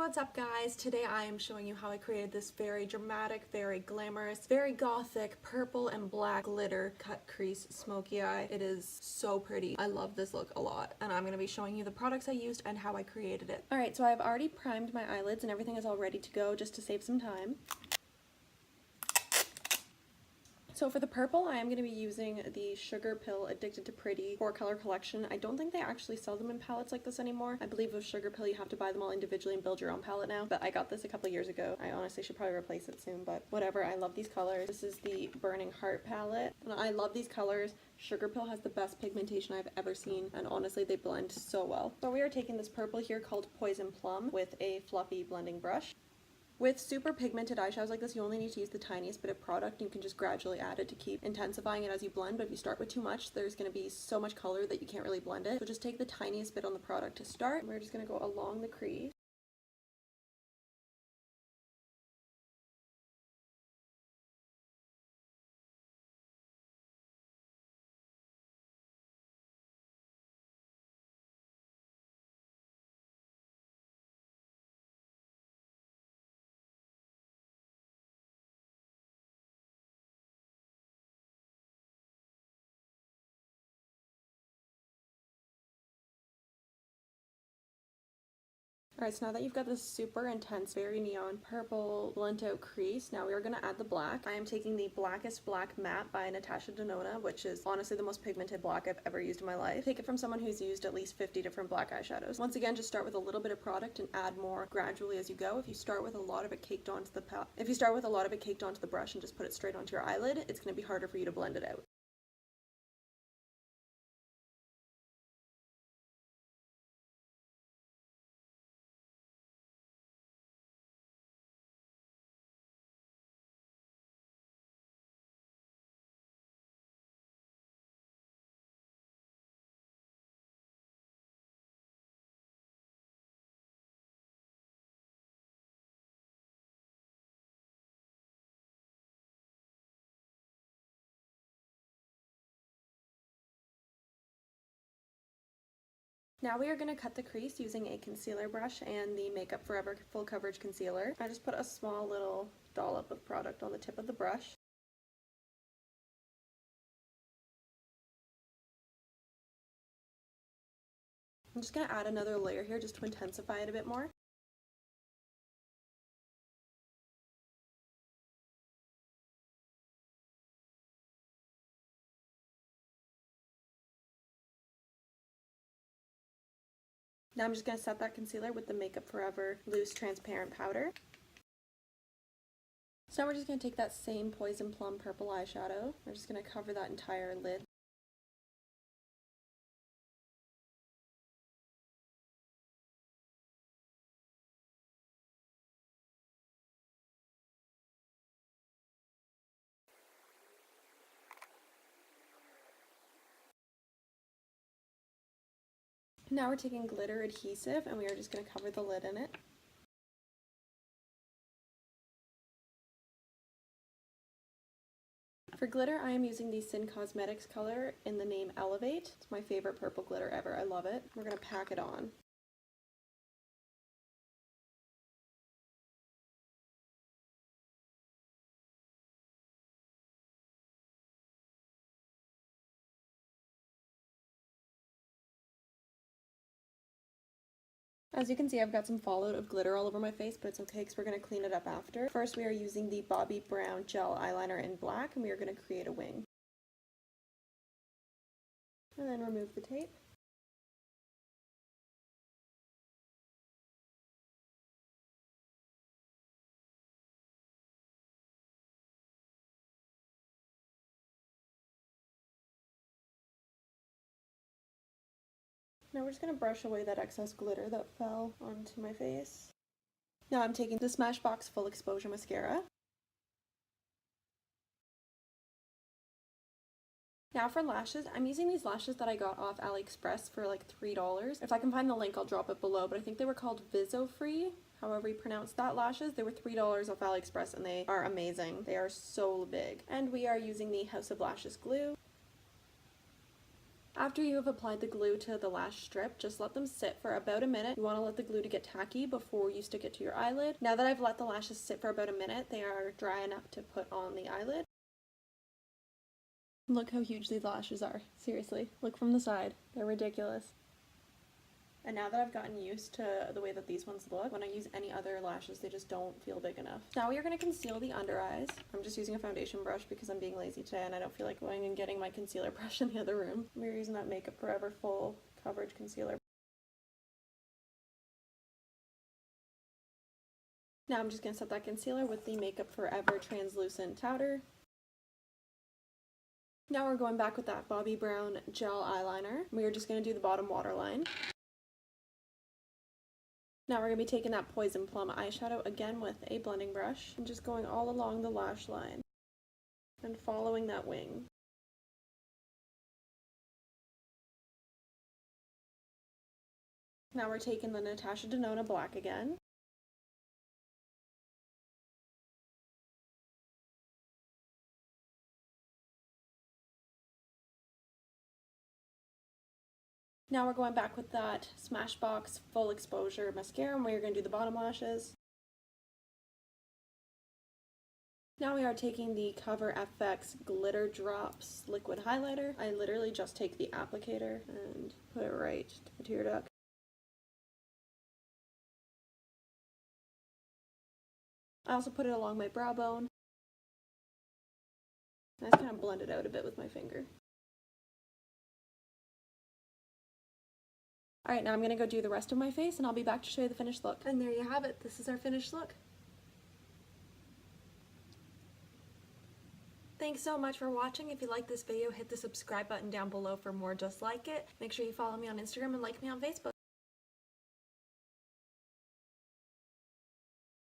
What's up guys? Today I am showing you how I created this very dramatic, very glamorous, very gothic purple and black glitter cut crease smoky eye. It is so pretty. I love this look a lot and I'm going to be showing you the products I used and how I created it. Alright, so I've already primed my eyelids and everything is all ready to go just to save some time. So for the purple, I am going to be using the Sugar Pill Addicted to Pretty 4-color collection. I don't think they actually sell them in palettes like this anymore. I believe with Sugar Pill you have to buy them all individually and build your own palette now, but I got this a couple years ago. I honestly should probably replace it soon, but whatever. I love these colors. This is the Burning Heart palette, and I love these colors. Sugar Pill has the best pigmentation I've ever seen, and honestly they blend so well. So we are taking this purple here called Poison Plum with a fluffy blending brush. With super pigmented eyeshadows like this, you only need to use the tiniest bit of product and you can just gradually add it to keep intensifying it as you blend, but if you start with too much, there's going to be so much color that you can't really blend it. So just take the tiniest bit on the product to start. We're just going to go along the crease. Alright, so now that you've got this super intense, very neon purple blend out crease, now we are going to add the black. I am taking the Blackest Black Matte by Natasha Denona, which is honestly the most pigmented black I've ever used in my life. Take it from someone who's used at least 50 different black eyeshadows. Once again, just start with a little bit of product and add more gradually as you go. If you start with a lot of it caked onto the brush and just put it straight onto your eyelid, it's going to be harder for you to blend it out. Now we are going to cut the crease using a concealer brush and the Makeup Forever Full Coverage Concealer. I just put a small little dollop of product on the tip of the brush. I'm just going to add another layer here just to intensify it a bit more. Now I'm just going to set that concealer with the Makeup Forever Loose Transparent Powder. So now we're just going to take that same Poison Plum purple eyeshadow. We're just going to cover that entire lid. Now we're taking glitter adhesive and we are just going to cover the lid in it. For glitter, I am using the Sin Cosmetics color in the name Elevate. It's my favorite purple glitter ever. I love it. We're going to pack it on. As you can see, I've got some fallout of glitter all over my face, but it's okay because we're going to clean it up after. First, we are using the Bobbi Brown Gel Eyeliner in black, and we are going to create a wing. And then remove the tape. Now we're just going to brush away that excess glitter that fell onto my face. Now I'm taking the Smashbox Full Exposure Mascara. Now for lashes, I'm using these lashes that I got off AliExpress for like $3. If I can find the link, I'll drop it below, but I think they were called Viso-Free, however you pronounce that lashes. They were $3 off AliExpress and they are amazing. They are so big. And we are using the House of Lashes glue. After you have applied the glue to the lash strip, just let them sit for about a minute. You want to let the glue to get tacky before you stick it to your eyelid. Now that I've let the lashes sit for about a minute, they are dry enough to put on the eyelid. Look how huge these lashes are. Seriously, look from the side. They're ridiculous. And now that I've gotten used to the way that these ones look, when I use any other lashes, they just don't feel big enough. Now we are going to conceal the under eyes. I'm just using a foundation brush because I'm being lazy today and I don't feel like going and getting my concealer brush in the other room. We're using that Makeup Forever full coverage concealer. Now I'm just going to set that concealer with the Makeup Forever translucent powder. Now we're going back with that Bobbi Brown gel eyeliner. We are just going to do the bottom waterline. Now we're going to be taking that Poison Plum eyeshadow again with a blending brush and just going all along the lash line and following that wing. Now we're taking the Natasha Denona black again. Now we're going back with that Smashbox Full Exposure mascara and we're going to do the bottom lashes. Now we are taking the Cover FX Glitter Drops liquid highlighter. I literally just take the applicator and put it right to the tear duct. I also put it along my brow bone. I just kind of blend it out a bit with my finger. Alright, now I'm going to go do the rest of my face and I'll be back to show you the finished look. And there you have it. This is our finished look. Thanks so much for watching. If you liked this video, hit the subscribe button down below for more just like it. Make sure you follow me on Instagram and like me on Facebook.